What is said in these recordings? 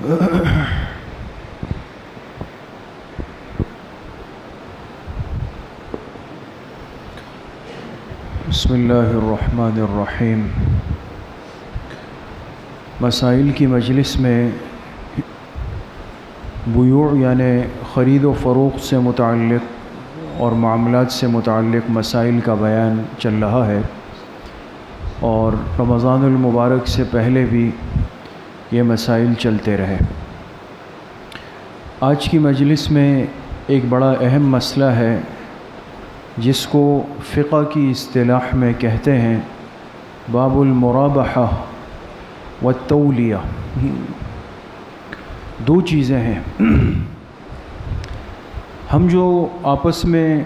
بسم اللہ الرحمن الرحیم۔ مسائل کی مجلس میں بیوع یعنی خرید و فروخت سے متعلق اور معاملات سے متعلق مسائل کا بیان چل رہا ہے، اور رمضان المبارک سے پہلے بھی یہ مسائل چلتے رہے۔ آج کی مجلس میں ایک بڑا اہم مسئلہ ہے جس کو فقہ کی اصطلاح میں کہتے ہیں باب المرابحہ والتولیہ۔ دو چیزیں ہیں۔ ہم جو آپس میں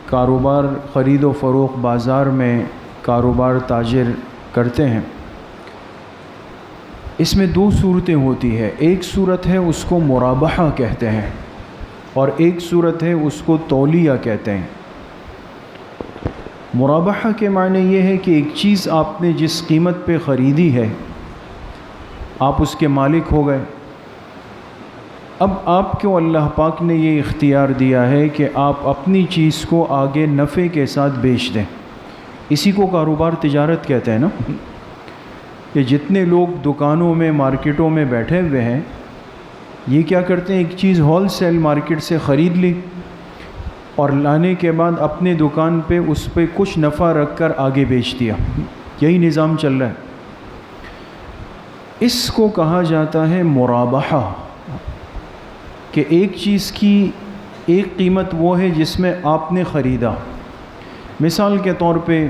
کاروبار خرید و فروخت بازار میں کاروبار تاجر کرتے ہیں، اس میں دو صورتیں ہوتی ہیں۔ ایک صورت ہے اس کو مرابحہ کہتے ہیں، اور ایک صورت ہے اس کو تولیہ کہتے ہیں۔ مرابحہ کے معنی یہ ہے کہ ایک چیز آپ نے جس قیمت پہ خریدی ہے، آپ اس کے مالک ہو گئے۔ اب آپ کو اللہ پاک نے یہ اختیار دیا ہے کہ آپ اپنی چیز کو آگے نفع کے ساتھ بیچ دیں۔ اسی کو کاروبار تجارت کہتے ہیں نا، کہ جتنے لوگ دکانوں میں مارکیٹوں میں بیٹھے ہوئے ہیں، یہ کیا کرتے ہیں، ایک چیز ہول سیل مارکیٹ سے خرید لی اور لانے کے بعد اپنے دکان پہ اس پہ کچھ نفع رکھ کر آگے بیچ دیا۔ یہی نظام چل رہا ہے۔ اس کو کہا جاتا ہے مرابحہ، کہ ایک چیز کی ایک قیمت وہ ہے جس میں آپ نے خریدا۔ مثال کے طور پہ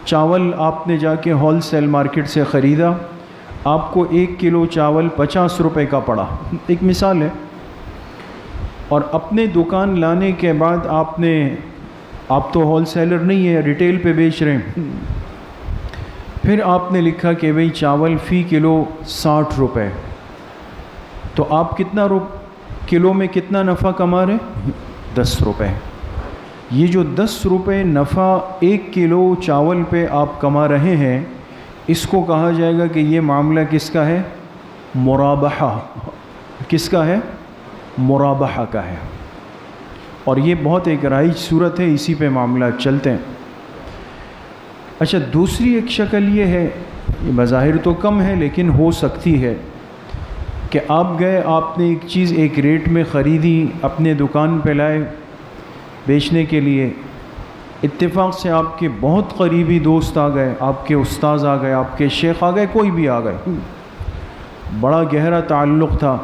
چاول آپ نے جا کے ہول سیل مارکیٹ سے خریدا، آپ کو 1 کلو چاول 50 روپے کا پڑا، ایک مثال ہے، اور اپنے دکان لانے کے بعد آپ تو ہول سیلر نہیں ہے، ریٹیل پہ بیچ رہے ہیں، پھر آپ نے لکھا کہ بھئی چاول فی کلو 60 روپے، تو آپ کتنا کلو میں کتنا نفع کما رہے ہیں؟ 10 روپے۔ یہ جو 10 روپے نفع 1 کلو چاول پہ آپ کما رہے ہیں، اس کو کہا جائے گا کہ یہ معاملہ کس کا ہے؟ مرابحہ۔ کس کا ہے؟ مرابحہ کا ہے، اور یہ بہت ایک رائج صورت ہے، اسی پہ معاملات چلتے ہیں۔ اچھا، دوسری ایک شکل یہ ہے، یہ بظاہر تو کم ہے لیکن ہو سکتی ہے، کہ آپ گئے، آپ نے ایک چیز ایک ریٹ میں خریدی، اپنے دکان پہ لائے بیچنے کے لیے، اتفاق سے آپ کے بہت قریبی دوست آ گئے، آپ کے استاذ آ گئے، آپ کے شیخ آ گئے، کوئی بھی آ گئے، بڑا گہرا تعلق تھا،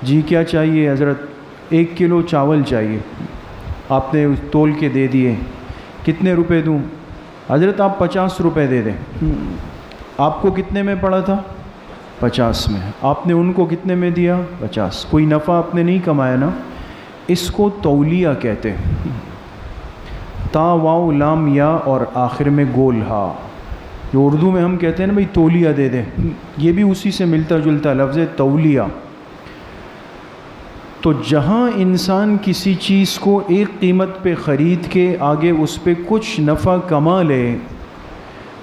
جی کیا چاہیے حضرت؟ 1 کلو چاول چاہیے، آپ نے تول کے دے دیے، کتنے روپے دوں؟ حضرت آپ 50 روپے دے دیں۔ آپ کو کتنے میں پڑا تھا؟ 50 میں۔ آپ نے ان کو کتنے میں دیا؟ 50۔ کوئی نفع آپ نے نہیں کمایا نا۔ اس کو تولیہ کہتے ہیں۔ تا واو لام یا اور آخر میں گول ہا، جو اردو میں ہم کہتے ہیں نا بھئی تولیہ دے دیں، یہ بھی اسی سے ملتا جلتا لفظ ہے، تولیہ۔ تو جہاں انسان کسی چیز کو ایک قیمت پہ خرید کے آگے اس پہ کچھ نفع کما لے،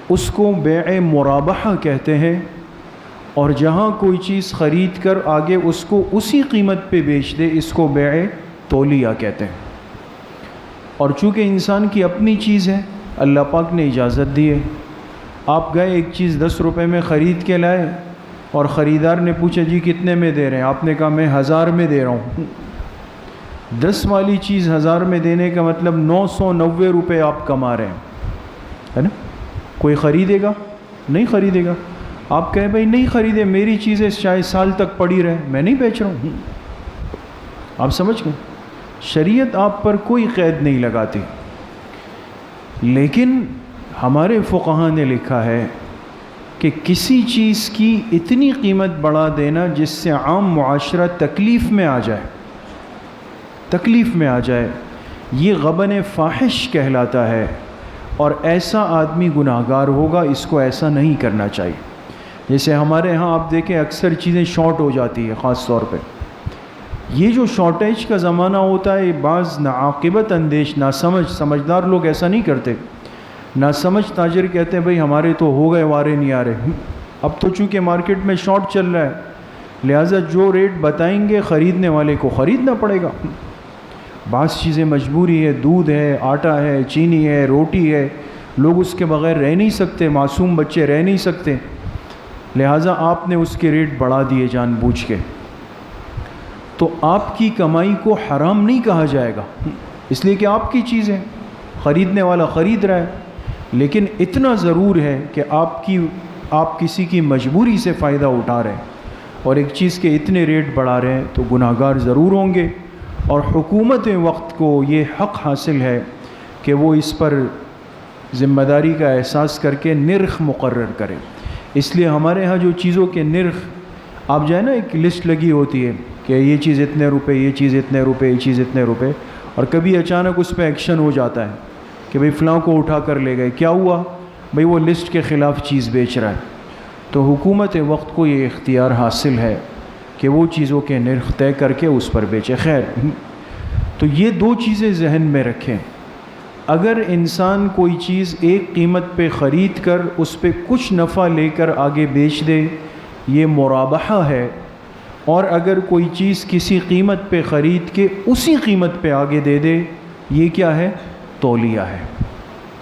اس کو بیع مرابحہ کہتے ہیں، اور جہاں کوئی چیز خرید کر آگے اس کو اسی قیمت پہ بیچ دے، اس کو بیع تولیہ کہتے ہیں۔ اور چونکہ انسان کی اپنی چیز ہے، اللہ پاک نے اجازت دی ہے۔ آپ گئے ایک چیز 10 روپے میں خرید کے لائے، اور خریدار نے پوچھا جی کتنے میں دے رہے ہیں؟ آپ نے کہا میں 1000 میں دے رہا ہوں۔ 10 والی چیز 1000 میں دینے کا مطلب 990 روپے آپ کما رہے ہیں، ہے نا؟ کوئی خریدے گا؟ نہیں خریدے گا۔ آپ کہیں بھائی نہیں خریدے، میری چیزیں شاید سال تک پڑی رہے، میں نہیں بیچ رہا ہوں۔ آپ سمجھ گئے؟ شریعت آپ پر کوئی قید نہیں لگاتی، لیکن ہمارے فقہاء نے لکھا ہے کہ کسی چیز کی اتنی قیمت بڑھا دینا جس سے عام معاشرہ تکلیف میں آ جائے، تکلیف میں آ جائے، یہ غبن فاحش کہلاتا ہے، اور ایسا آدمی گناہگار ہوگا، اس کو ایسا نہیں کرنا چاہیے۔ جیسے ہمارے ہاں آپ دیکھیں اکثر چیزیں شارٹ ہو جاتی ہے، خاص طور پہ یہ جو شارٹیج کا زمانہ ہوتا ہے، بعض ناعاقبت اندیش سمجھدار لوگ ایسا نہیں کرتے۔ ناسمجھ تاجر کہتے ہیں بھئی ہمارے تو ہو گئے، وارے نہیں آ رہے۔ اب تو چونکہ مارکیٹ میں شارٹ چل رہا ہے، لہٰذا جو ریٹ بتائیں گے خریدنے والے کو خریدنا پڑے گا۔ بعض چیزیں مجبوری ہے، دودھ ہے، آٹا ہے، چینی ہے، روٹی ہے، لوگ اس کے بغیر رہ نہیں سکتے، معصوم بچے رہ نہیں سکتے، لہٰذا آپ نے اس کے ریٹ بڑھا دیے جان بوجھ کے۔ تو آپ کی کمائی کو حرام نہیں کہا جائے گا، اس لیے کہ آپ کی چیز ہے، خریدنے والا خرید رہا ہے، لیکن اتنا ضرور ہے کہ آپ کسی کی مجبوری سے فائدہ اٹھا رہے ہیں اور ایک چیز کے اتنے ریٹ بڑھا رہے ہیں تو گناہ گار ضرور ہوں گے، اور حکومت وقت کو یہ حق حاصل ہے کہ وہ اس پر ذمہ داری کا احساس کر کے نرخ مقرر کرے۔ اس لیے ہمارے ہاں جو چیزوں کے نرخ آپ جائیں نا، ایک لسٹ لگی ہوتی ہے کہ یہ چیز اتنے روپے، یہ چیز اتنے روپے، یہ چیز اتنے روپے، اور کبھی اچانک اس پہ ایکشن ہو جاتا ہے کہ بھئی فلاں کو اٹھا کر لے گئے، کیا ہوا؟ بھئی وہ لسٹ کے خلاف چیز بیچ رہا ہے۔ تو حکومت وقت کو یہ اختیار حاصل ہے کہ وہ چیزوں کے نرخ طے کر کے اس پر بیچے۔ خیر، تو یہ دو چیزیں ذہن میں رکھیں، اگر انسان کوئی چیز ایک قیمت پہ خرید کر اس پہ کچھ نفع لے کر آگے بیچ دے، یہ مرابحہ ہے، اور اگر کوئی چیز کسی قیمت پہ خرید کے اسی قیمت پہ آگے دے دے، یہ کیا ہے؟ تولیہ ہے۔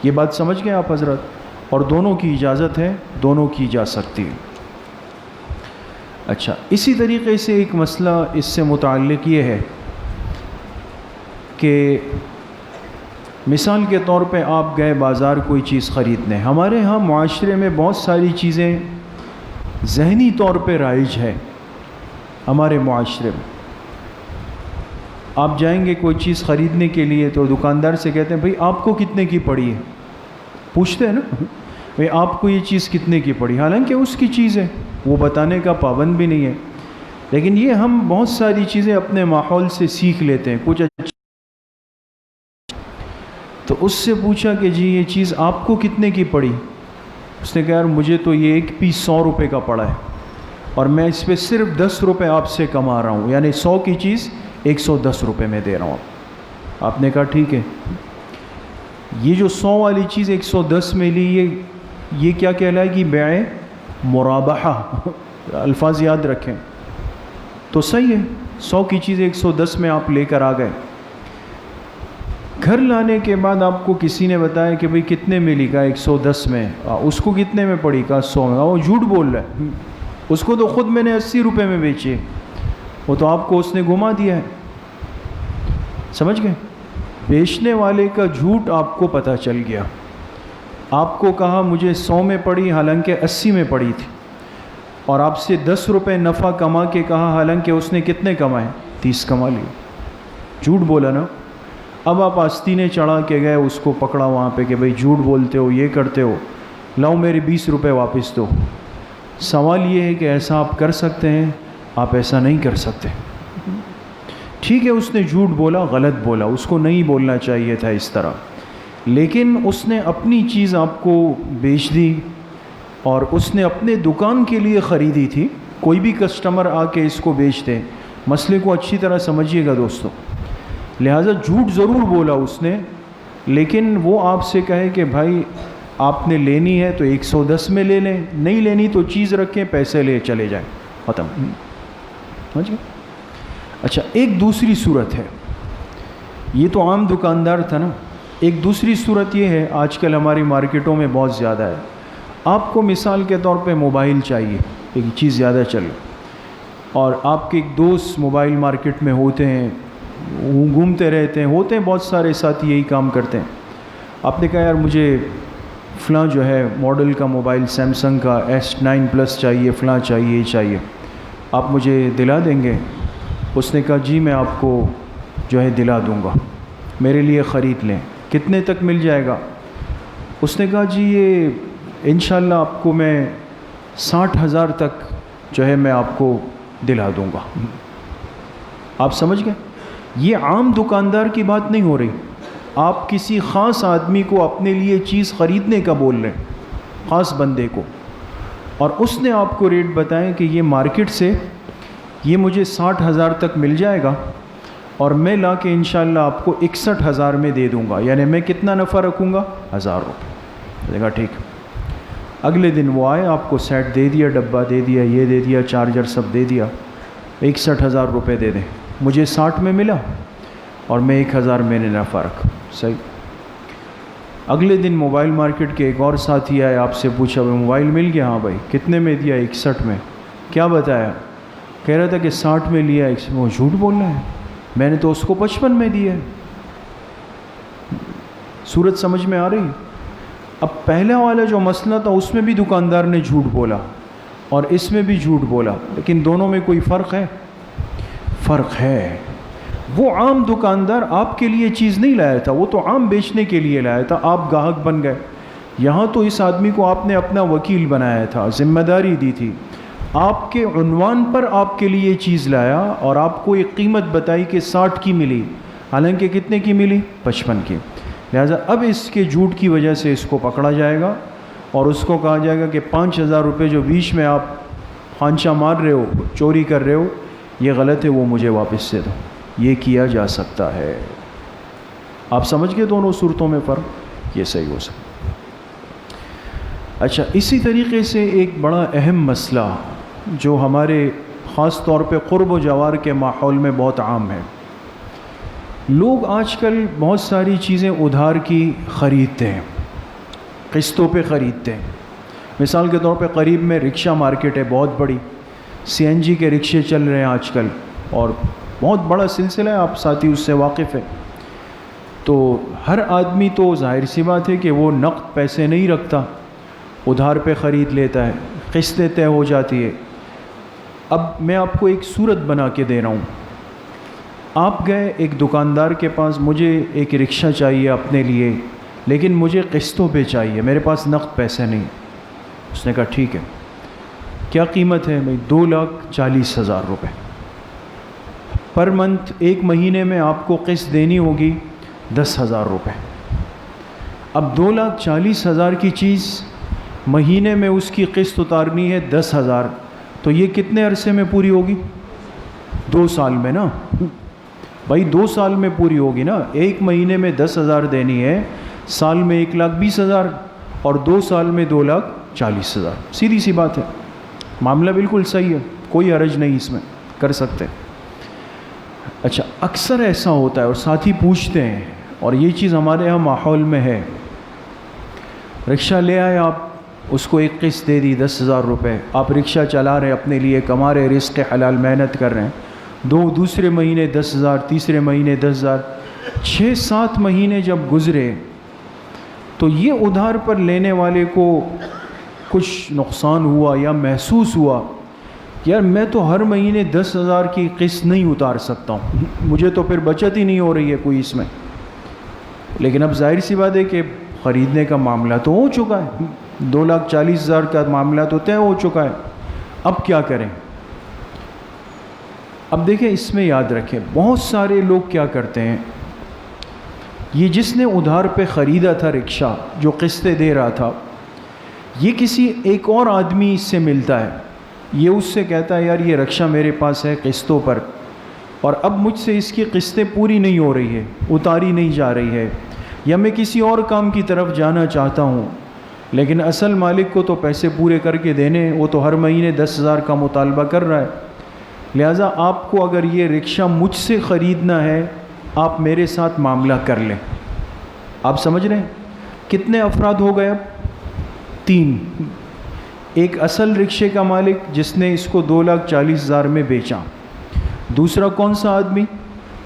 یہ بات سمجھ گئے آپ حضرات؟ اور دونوں کی اجازت ہے، دونوں کی جا سکتی ہے۔ اچھا، اسی طریقے سے ایک مسئلہ اس سے متعلق یہ ہے کہ مثال کے طور پہ آپ گئے بازار کوئی چیز خریدنے، ہمارے ہاں معاشرے میں بہت ساری چیزیں ذہنی طور پہ رائج ہے۔ ہمارے معاشرے میں آپ جائیں گے کوئی چیز خریدنے کے لیے تو دکاندار سے کہتے ہیں بھئی آپ کو کتنے کی پڑی ہے؟ پوچھتے ہیں نا، بھئی آپ کو یہ چیز کتنے کی پڑی؟ حالانکہ اس کی چیز ہے، وہ بتانے کا پابند بھی نہیں ہے، لیکن یہ ہم بہت ساری چیزیں اپنے ماحول سے سیکھ لیتے ہیں۔ کچھ تو اس سے پوچھا کہ جی یہ چیز آپ کو کتنے کی پڑی؟ اس نے کہا یار مجھے تو یہ ایک پیس 100 روپے کا پڑا ہے، اور میں اس پہ صرف 10 روپے آپ سے کما رہا ہوں، یعنی 100 کی چیز 110 روپے میں دے رہا ہوں۔ آپ نے کہا ٹھیک ہے، یہ جو 100 والی چیز 110 میں لی، یہ کیا کہلائے گی؟ بیع مرابحہ۔ الفاظ یاد رکھیں تو صحیح ہے، 100 کی چیز 110 میں آپ لے کر آ گئے۔ گھر لانے کے بعد آپ کو کسی نے بتایا کہ بھئی کتنے میں لی؟ کہا 110 میں۔ اس کو کتنے میں پڑی؟ کہا 100 میں۔ وہ جھوٹ بول رہا ہے، اس کو تو خود میں نے 80 روپے میں بیچی ہے، وہ تو آپ کو اس نے گھما دیا ہے۔ سمجھ گئے؟ بیچنے والے کا جھوٹ آپ کو پتہ چل گیا۔ آپ کو کہا مجھے 100 میں پڑی، حالانکہ 80 میں پڑی تھی، اور آپ سے 10 روپے نفع کما کے کہا، حالانکہ اس نے کتنے کمائے؟ 30 کما لیے۔ جھوٹ بولا نا۔ اب آپ آستینے چڑھا کے گئے، اس کو پکڑا وہاں پہ کہ بھئی جھوٹ بولتے ہو، یہ کرتے ہو، لاؤ میرے 20 روپے واپس دو۔ سوال یہ ہے کہ ایسا آپ کر سکتے ہیں؟ آپ ایسا نہیں کر سکتے۔ ٹھیک ہے، اس نے جھوٹ بولا، غلط بولا، اس کو نہیں بولنا چاہیے تھا اس طرح، لیکن اس نے اپنی چیز آپ کو بیچ دی، اور اس نے اپنے دکان کے لیے خریدی تھی۔ کوئی بھی کسٹمر آ کے اس کو بیچ دے، مسئلے کو اچھی طرح سمجھیے گا دوستو۔ لہٰذا جھوٹ ضرور بولا اس نے، لیکن وہ آپ سے کہے کہ بھائی آپ نے لینی ہے تو 110 میں لے لیں، نہیں لینی تو چیز رکھیں، پیسے لے چلے جائیں، ختم۔ سمجھ گئے؟ اچھا، ایک دوسری صورت ہے، یہ تو عام دکاندار تھا نا، ایک دوسری صورت یہ ہے، آج کل ہماری مارکیٹوں میں بہت زیادہ ہے۔ آپ کو مثال کے طور پہ موبائل چاہیے، ایک چیز زیادہ چلے، اور آپ کے ایک دوست موبائل مارکیٹ میں ہوتے ہیں، گھومتے رہتے ہیں، ہوتے ہیں بہت سارے ساتھی یہی کام کرتے ہیں۔ آپ نے کہا یار مجھے فلاں جو ہے ماڈل کا موبائل سیمسنگ کا S9 پلس چاہیے، فلاں چاہیے، چاہیے، آپ مجھے دلا دیں گے؟ اس نے کہا جی میں آپ کو جو ہے دلا دوں گا، میرے لیے خرید لیں۔ کتنے تک مل جائے گا؟ اس نے کہا جی یہ انشاءاللہ آپ کو میں 60,000 تک جو ہے میں آپ کو دلا دوں گا۔ آپ سمجھ گئے؟ یہ عام دکاندار کی بات نہیں ہو رہی، آپ کسی خاص آدمی کو اپنے لیے چیز خریدنے کا بول رہے ہیں، خاص بندے کو، اور اس نے آپ کو ریٹ بتائیں کہ یہ مارکیٹ سے یہ مجھے 60,000 تک مل جائے گا، اور میں لا کے انشاءاللہ آپ کو 61,000 میں دے دوں گا، یعنی میں کتنا نفع رکھوں گا؟ 1000 روپے۔ دیکھا ٹھیک۔ اگلے دن وہ آئے، آپ کو سیٹ دے دیا، ڈبہ دے دیا، یہ دے دیا، چارجر سب دے دیا، 61,000 روپے دے دیں، مجھے 60 میں ملا اور میں 1,000 میں نے نفع رکھا، صحیح۔ اگلے دن موبائل مارکیٹ کے ایک اور ساتھی آئے، آپ سے پوچھا بھائی موبائل مل گیا؟ ہاں بھائی، کتنے میں دیا؟ 61 میں۔ کیا بتایا؟ کہہ رہا تھا کہ 60 میں لیا، وہ جھوٹ بول رہا ہے، میں نے تو اس کو 55 میں دیا ہے۔ صورت سمجھ میں آ رہی؟ اب پہلا والا جو مسئلہ تھا اس میں بھی دکاندار نے جھوٹ بولا اور اس میں بھی جھوٹ بولا، لیکن دونوں میں کوئی فرق ہے؟ فرق ہے۔ وہ عام دکاندار آپ کے لیے چیز نہیں لایا تھا، وہ تو عام بیچنے کے لیے لایا تھا، آپ گاہک بن گئے۔ یہاں تو اس آدمی کو آپ نے اپنا وکیل بنایا تھا، ذمہ داری دی تھی، آپ کے عنوان پر آپ کے لیے چیز لایا اور آپ کو ایک قیمت بتائی کہ 60 کی ملی، حالانکہ کتنے کی ملی؟ 55 کی۔ لہٰذا اب اس کے جھوٹ کی وجہ سے اس کو پکڑا جائے گا اور اس کو کہا جائے گا کہ 5,000 روپے جو بیچ میں آپ خانچہ مار رہے ہو، چوری کر رہے ہو، یہ غلط ہے، وہ مجھے واپس دے دو۔ یہ کیا جا سکتا ہے۔ آپ سمجھ گئے دونوں صورتوں میں فرق؟ یہ صحیح ہو سکتا۔ اچھا، اسی طریقے سے ایک بڑا اہم مسئلہ جو ہمارے خاص طور پہ قرب و جوار کے ماحول میں بہت عام ہے، لوگ آج کل بہت ساری چیزیں ادھار کی خریدتے ہیں، قسطوں پہ خریدتے ہیں۔ مثال کے طور پہ قریب میں رکشہ مارکیٹ ہے بہت بڑی، CNG کے رکشے چل رہے ہیں آج کل اور بہت بڑا سلسلہ ہے، آپ ساتھی اس سے واقف ہے۔ تو ہر آدمی تو ظاہر سی بات ہے کہ وہ نقد پیسے نہیں رکھتا، ادھار پہ خرید لیتا ہے، قسطیں طے ہو جاتی ہے۔ اب میں آپ کو ایک صورت بنا کے دے رہا ہوں۔ آپ گئے ایک دکاندار کے پاس، مجھے ایک رکشہ چاہیے اپنے لیے، لیکن مجھے قسطوں پہ چاہیے، میرے پاس نقد پیسے نہیں۔ اس نے کہا ٹھیک ہے، کیا قیمت ہے؟ بھائی 2,40,000 روپے پر منتھ، ایک مہینے میں آپ کو قسط دینی ہوگی 10,000 روپے۔ اب 2,40,000 کی چیز مہینے میں اس کی قسط اتارنی ہے 10,000، تو یہ کتنے عرصے میں پوری ہوگی؟ 2 سال میں نا بھائی، 2 سال میں پوری ہوگی نا۔ ایک مہینے میں 10,000 دینی ہے، سال میں 1,20,000 اور 2 سال میں 2,40,000۔ سیدھی سی بات ہے، معاملہ بالکل صحیح ہے، کوئی حرج نہیں اس میں، کر سکتے۔ اچھا، اکثر ایسا ہوتا ہے اور ساتھی پوچھتے ہیں، اور یہ چیز ہمارے یہاں ماحول میں ہے، رکشہ لے آئے آپ، اس کو ایک قسط دے دی 10,000 روپے، آپ رکشہ چلا رہے، اپنے لیے کما رہے، رزق حلال محنت کر رہے ہیں، دوسرے مہینے 10,000، تیسرے مہینے 10,000، 6-7 مہینے جب گزرے تو یہ ادھار پر لینے والے کو کچھ نقصان ہوا یا محسوس ہوا، یار میں تو ہر مہینے 10,000 کی قسط نہیں اتار سکتا ہوں، مجھے تو پھر بچت ہی نہیں ہو رہی ہے کوئی اس میں۔ لیکن اب ظاہر سی بات ہے کہ خریدنے کا معاملہ تو ہو چکا ہے، 2,40,000 کا معاملہ تو طے ہو چکا ہے، اب کیا کریں؟ اب دیکھیں، اس میں یاد رکھیں، بہت سارے لوگ کیا کرتے ہیں، یہ جس نے ادھار پہ خریدا تھا رکشہ، جو قسطیں دے رہا تھا، یہ کسی ایک اور آدمی اس سے ملتا ہے، یہ اس سے کہتا ہے یار یہ رکشہ میرے پاس ہے قسطوں پر، اور اب مجھ سے اس کی قسطیں پوری نہیں ہو رہی ہے، اتاری نہیں جا رہی ہے، یا میں کسی اور کام کی طرف جانا چاہتا ہوں، لیکن اصل مالک کو تو پیسے پورے کر کے دینے، وہ تو ہر مہینے 10,000 کا مطالبہ کر رہا ہے۔ لہٰذا آپ کو اگر یہ رکشہ مجھ سے خریدنا ہے، آپ میرے ساتھ معاملہ کر لیں۔ آپ سمجھ رہے ہیں کتنے افراد ہو گئے؟ اب 3۔ ایک اصل رکشے کا مالک جس نے اس کو 2,40,000 میں بیچا، دوسرا کون سا آدمی؟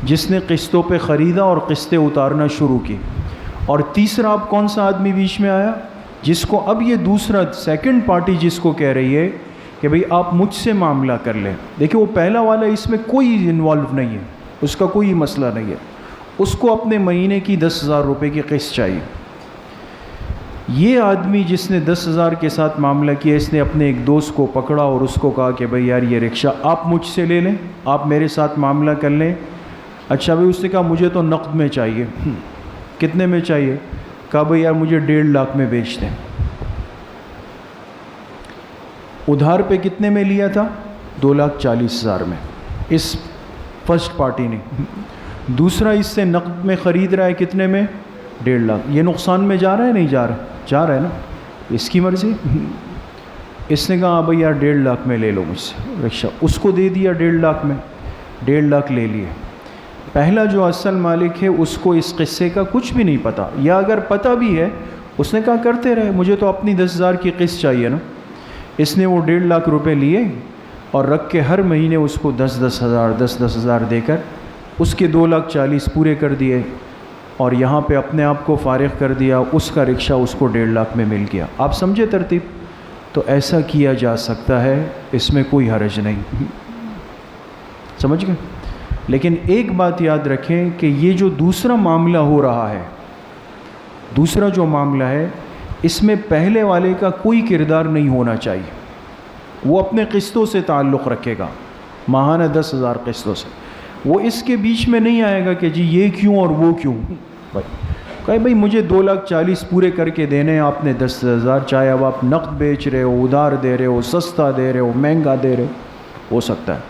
جس نے قسطوں پہ خریدا اور قسطیں اتارنا شروع کی، اور تیسرا اب کون سا آدمی بیچ میں آیا؟ جس کو اب یہ دوسرا سیکنڈ پارٹی جس کو کہہ رہی ہے کہ بھئی آپ مجھ سے معاملہ کر لیں۔ دیکھیں، وہ پہلا والا اس میں کوئی انوالو نہیں ہے، اس کا کوئی مسئلہ نہیں ہے، اس کو اپنے مہینے کی 10,000 روپے کی قسط چاہیے۔ یہ آدمی جس نے 10,000 کے ساتھ معاملہ کیا، اس نے اپنے ایک دوست کو پکڑا اور اس کو کہا کہ بھئی یار یہ رکشہ آپ مجھ سے لے لیں، آپ میرے ساتھ معاملہ کر لیں۔ اچھا بھئی، اس نے کہا مجھے تو نقد میں چاہیے۔ کتنے میں چاہیے؟ کہا بھئی یار مجھے 1.5 لاکھ میں بیچ دیں۔ ادھار پہ کتنے میں لیا تھا؟ 2,40,000 میں، اس فرسٹ پارٹی نے۔ دوسرا اس سے نقد میں خرید رہا ہے، کتنے میں؟ 1.5 لاکھ۔ یہ نقصان میں جا رہا ہے نہیں جا رہا؟ جا رہا ہے نا، اس کی مرضی۔ اس نے کہا بھائی یار 1.5 لاکھ میں لے لو مجھ سے رکشہ، اس کو دے دیا 1.5 لاکھ میں، 1.5 لاکھ لے لیے۔ پہلا جو اصل مالک ہے اس کو اس قصے کا کچھ بھی نہیں پتہ، یا اگر پتہ بھی ہے اس نے کہا کرتے رہے، مجھے تو اپنی 10,000 کی قسط چاہیے نا۔ اس نے وہ 1.5 لاکھ روپے لیے اور رکھ کے ہر مہینے اس کو 10,000 دے کر اس کے 2,40,000 پورے کر دیے، اور یہاں پہ اپنے آپ کو فارغ کر دیا، اس کا رکشہ اس کو 1.5 لاکھ میں مل گیا۔ آپ سمجھے ترتیب؟ تو ایسا کیا جا سکتا ہے، اس میں کوئی حرج نہیں، سمجھ گئے؟ لیکن ایک بات یاد رکھیں کہ یہ جو دوسرا معاملہ ہو رہا ہے، دوسرا جو معاملہ ہے، اس میں پہلے والے کا کوئی کردار نہیں ہونا چاہیے۔ وہ اپنے قسطوں سے تعلق رکھے گا، ماہانہ 10,000 قسطوں سے، وہ اس کے بیچ میں نہیں آئے گا کہ جی یہ کیوں اور وہ کیوں۔ بھائی مجھے 2,40,000 پورے کر کے دینے ہیں، آپ نے 10,000، چاہے اب آپ نقد بیچ رہے ہو، ادھار دے رہے ہو، سستا دے رہے ہو، مہنگا دے رہے ہو سکتا ہے۔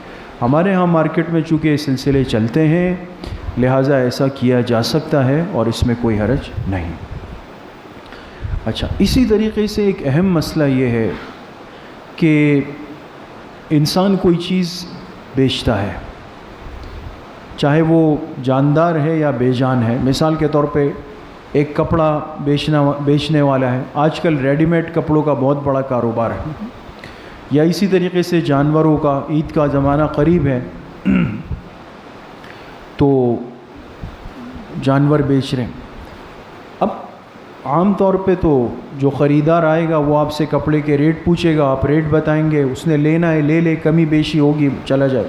ہمارے ہاں مارکیٹ میں چونکہ یہ سلسلے چلتے ہیں، لہٰذا ایسا کیا جا سکتا ہے اور اس میں کوئی حرج نہیں۔ اچھا، اسی طریقے سے ایک اہم مسئلہ یہ ہے کہ انسان کوئی چیز بیچتا ہے، چاہے وہ جاندار ہے یا بے جان ہے۔ مثال کے طور پہ ایک کپڑا بیچنے والا ہے، آج کل ریڈی میڈ کپڑوں کا بہت بڑا کاروبار ہے، یا اسی طریقے سے جانوروں کا، عید کا زمانہ قریب ہے تو جانور بیچ رہے ہیں۔ اب عام طور پہ تو جو خریدار آئے گا وہ آپ سے کپڑے کے ریٹ پوچھے گا، آپ ریٹ بتائیں گے، اس نے لینا ہے لے لے، کمی بیشی ہوگی چلا جائے۔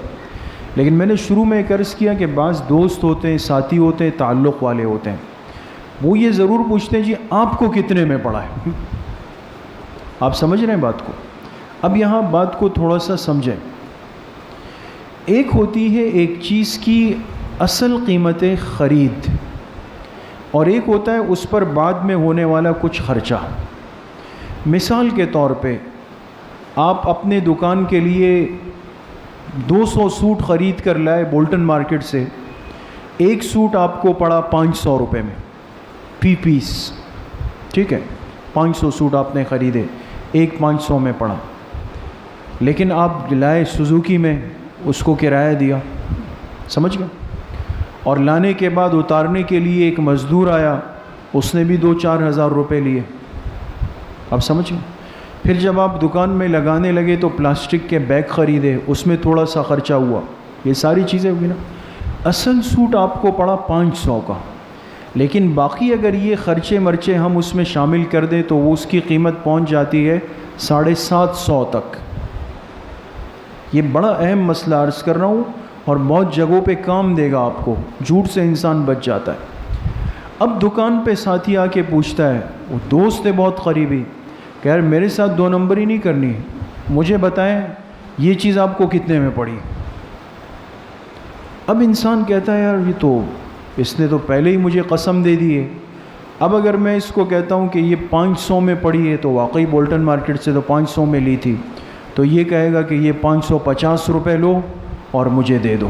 لیکن میں نے شروع میں ایک عرض کیا کہ بعض دوست ہوتے ہیں، ساتھی ہوتے ہیں، تعلق والے ہوتے ہیں، وہ یہ ضرور پوچھتے ہیں جی آپ کو کتنے میں پڑا ہے۔ آپ سمجھ رہے ہیں بات کو؟ اب یہاں بات کو تھوڑا سا سمجھیں۔ ایک ہوتی ہے ایک چیز کی اصل قیمت خرید، اور ایک ہوتا ہے اس پر بعد میں ہونے والا کچھ خرچہ۔ مثال کے طور پہ آپ اپنے دکان کے لیے 200 سوٹ خرید کر لائے بولٹن مارکیٹ سے، ایک سوٹ آپ کو پڑا 500 روپے میں فی پیس، ٹھیک ہے؟ 500 سوٹ آپ نے خریدے، ایک 500 میں پڑا، لیکن آپ لائے سوزوکی میں، اس کو کرایہ دیا، سمجھ گئے؟ اور لانے کے بعد اتارنے کے لیے ایک مزدور آیا، اس نے بھی 2-4 ہزار روپے لیے، آپ سمجھ گئے؟ پھر جب آپ دکان میں لگانے لگے تو پلاسٹک کے بیگ خریدے، اس میں تھوڑا سا خرچہ ہوا، یہ ساری چیزیں ہوئی نا۔ اصل سوٹ آپ کو پڑا 500 کا، لیکن باقی اگر یہ خرچے مرچے ہم اس میں شامل کر دیں تو وہ اس کی قیمت پہنچ جاتی ہے 750 تک۔ یہ بڑا اہم مسئلہ عرض کر رہا ہوں، اور بہت جگہوں پہ کام دے گا آپ کو، جھوٹ سے انسان بچ جاتا ہے۔ اب دکان پہ ساتھی آ کے پوچھتا ہے، وہ دوست ہے بہت قریبی، کہ یار میرے ساتھ 2 نمبری نہیں کرنی، مجھے بتائیں یہ چیز آپ کو کتنے میں پڑی؟ اب انسان کہتا ہے یار یہ تو اس نے تو پہلے ہی مجھے قسم دے دی ہے، اب اگر میں اس کو کہتا ہوں کہ یہ 500 میں پڑی ہے، تو واقعی بولٹن مارکیٹ سے تو 500 میں لی تھی، تو یہ کہے گا کہ یہ 550 روپے لو اور مجھے دے دو،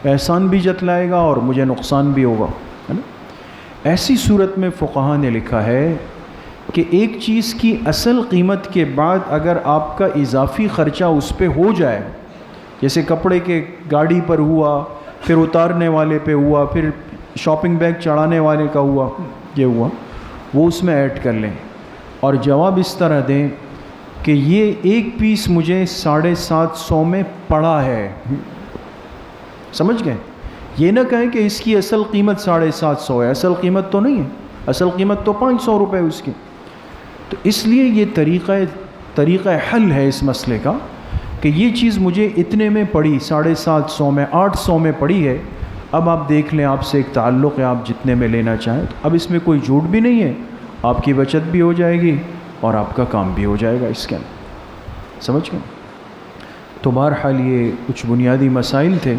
احسان بھی جتلائے گا اور مجھے نقصان بھی ہوگا، ہے نا؟ ایسی صورت میں فقہا نے لکھا ہے کہ ایک چیز کی اصل قیمت کے بعد اگر آپ کا اضافی خرچہ اس پہ ہو جائے، جیسے کپڑے کے گاڑی پر ہوا، پھر اتارنے والے پہ ہوا، پھر شاپنگ بیگ چڑھانے والے کا ہوا، یہ ہوا، وہ اس میں ایڈ کر لیں اور جواب اس طرح دیں کہ یہ ایک پیس مجھے 750 میں پڑا ہے، سمجھ گئے؟ یہ نہ کہیں کہ اس کی اصل قیمت 750 ہے، اصل قیمت تو نہیں ہے، اصل قیمت تو 500 روپے اس کی۔ تو اس لیے یہ طریقہ حل ہے اس مسئلے کا کہ یہ چیز مجھے اتنے میں پڑی، 750 میں، 800 میں پڑی ہے، اب آپ دیکھ لیں، آپ سے ایک تعلق ہے، آپ جتنے میں لینا چاہیں۔ اب اس میں کوئی جھوٹ بھی نہیں ہے، آپ کی بچت بھی ہو جائے گی اور آپ کا کام بھی ہو جائے گا اس کے اندر، سمجھ گئے؟ تو بہرحال یہ کچھ بنیادی مسائل تھے،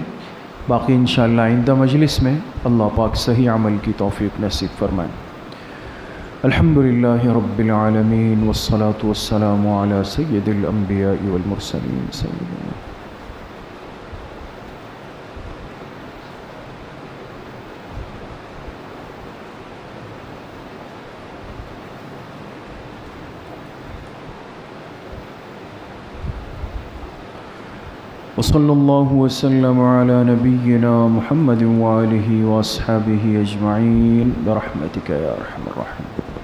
باقی انشاءاللہ آئندہ مجلس میں اللہ پاک صحیح عمل کی توفیق نصیب فرمائیں۔ الحمدللہ رب العالمین والصلاة والسلام علی سید الانبیاء والمرسلین سیدنا وصلی اللہ وسلم علی نبینا محمد وآلہ واصحابہ اجمعین برحمتک یا ارحم الراحمین.